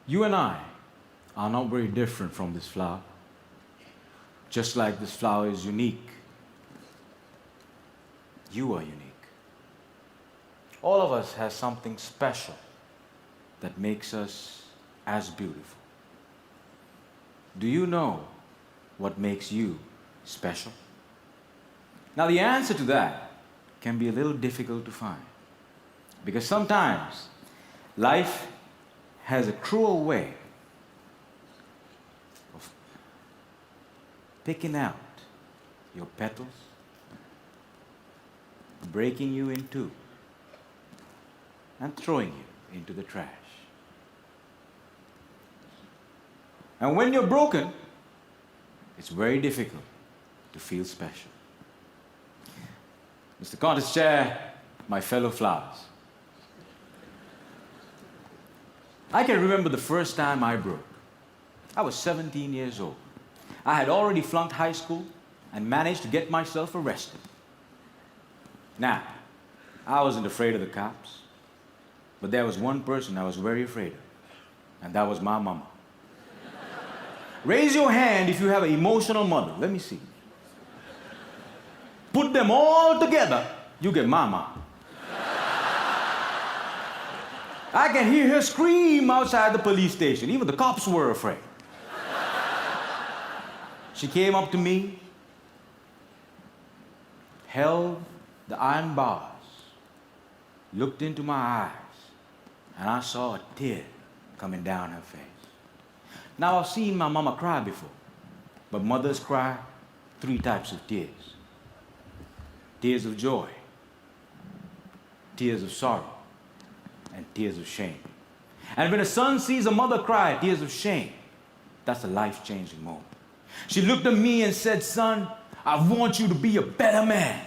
You and I are not very different from this flower. Just like this flower is unique, you are unique. All of us has something special that makes us as beautiful. Do you know what makes you special? Now, the answer to that can be a little difficult to find, because sometimes life has a cruel way of picking out your petals, breaking you in two, and throwing you into the trash. And when you're broken, it's very difficult to feel special. Mr. Contest Chair, my fellow flowers, I can remember the first time I broke. I was 17 years old. I had already flunked high school and managed to get myself arrested. Now, I wasn't afraid of the cops, but there was one person I was very afraid of, and that was my mama. Raise your hand if you have an emotional mother. Let me see. Put them all together, you get mama. I can hear her scream outside the police station. Even the cops were afraid. She came up to me, held the iron bars, looked into my eyes, and I saw a tear coming down her face. Now, I've seen my mama cry before, but mothers cry 3 types of tears. Tears of joy, tears of sorrow, and tears of shame. And when a son sees a mother cry tears of shame, that's a life-changing moment. She looked at me and said, "Son, I want you to be a better man."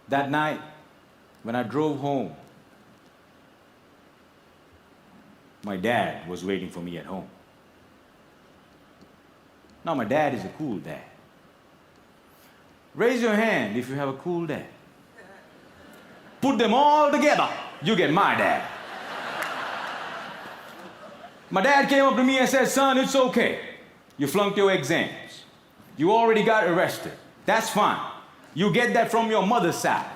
That night, when I drove home, my dad was waiting for me at home. Now, my dad is a cool dad. Raise your hand if you have a cool dad. Put them all together, you get my dad. My dad came up to me and said, "Son, it's okay. You flunked your exams. You already got arrested. That's fine. You get that from your mother's side.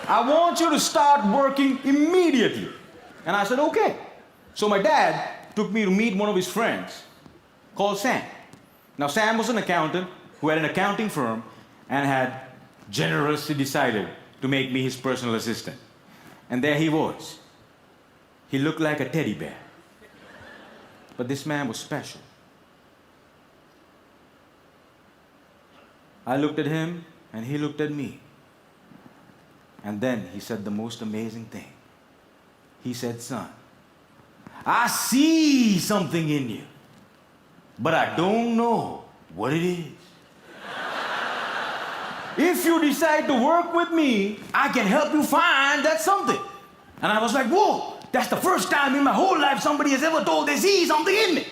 I want you to start working immediately." And I said, "Okay." So my dad took me to meet one of his friends called Sam. Now, Sam was an accountant who had an accounting firm and had generously decided to make me his personal assistant. And there he was. He looked like a teddy bear. But this man was special. I looked at him, and he looked at me. And then he said the most amazing thing. He said, "Son, I see something in you, but I don't know what it is. If you decide to work with me, I can help you find that something." And I was like, "Whoa, that's the first time in my whole life somebody has ever told they see something in me."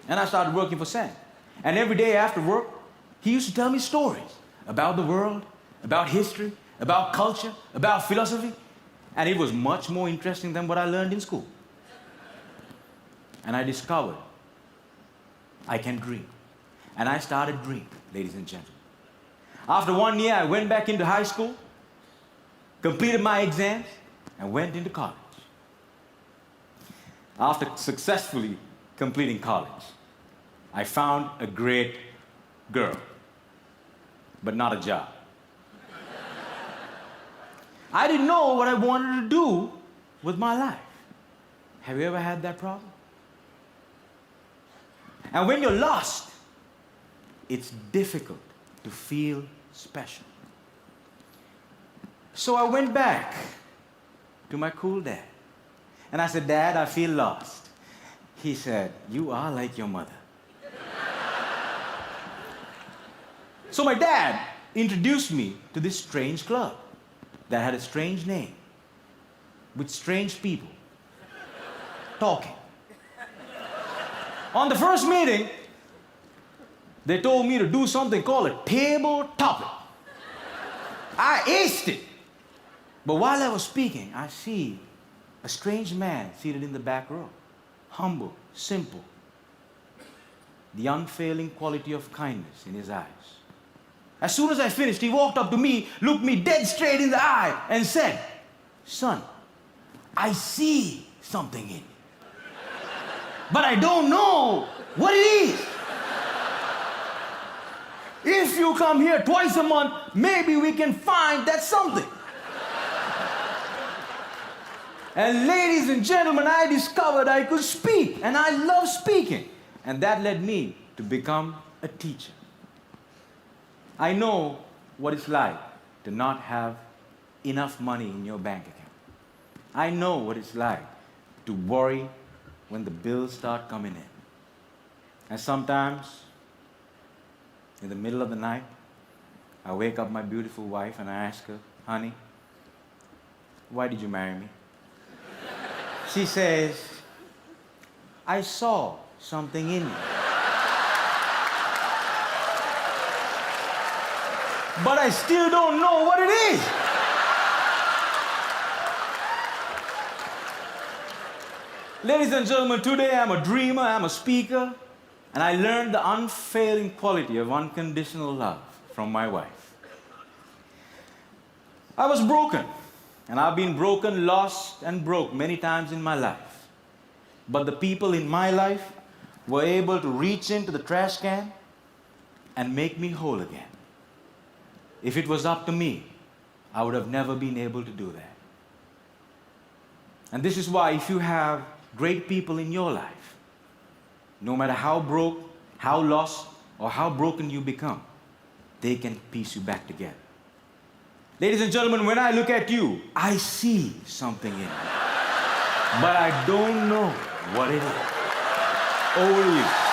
And I started working for Sam. And every day after work, he used to tell me stories about the world, about history, about culture, about philosophy. And it was much more interesting than what I learned in school. And I discovered I can dream. And I started dreaming, ladies and gentlemen. After 1 year, I went back into high school, completed my exams, and went into college. After successfully completing college, I found a great girl, but not a job. I didn't know what I wanted to do with my life. Have you ever had that problem? And when you're lost, it's difficult to feel special. So I went back to my cool dad. And I said, "Dad, I feel lost." He said, "You are like your mother." So my dad introduced me to this strange club that had a strange name, with strange people talking. On the first meeting, they told me to do something called a table topic. I aced it. But while I was speaking, I see a strange man seated in the back row. Humble, simple. The unfailing quality of kindness in his eyes. As soon as I finished, he walked up to me, looked me dead straight in the eye, and said, "Son, I see something in you. But I don't know what it is. If you come here twice a month, maybe we can find that something." And ladies and gentlemen, I discovered I could speak, and I love speaking. And that led me to become a teacher. I know what it's like to not have enough money in your bank account. I know what it's like to worry when the bills start coming in. And sometimes, in the middle of the night, I wake up my beautiful wife and I ask her, "Honey, why did you marry me?" She says, "I saw something in you. But I still don't know what it is." Ladies and gentlemen, today I'm a dreamer, I'm a speaker, and I learned the unfailing quality of unconditional love from my wife. I was broken, and I've been broken, lost, and broke many times in my life. But the people in my life were able to reach into the trash can and make me whole again. If it was up to me, I would have never been able to do that. And this is why, if you have great people in your life, no matter how broke, how lost, or how broken you become, they can piece you back together. Ladies and gentlemen, when I look at you, I see something in you. But I don't know what it is. Over to you.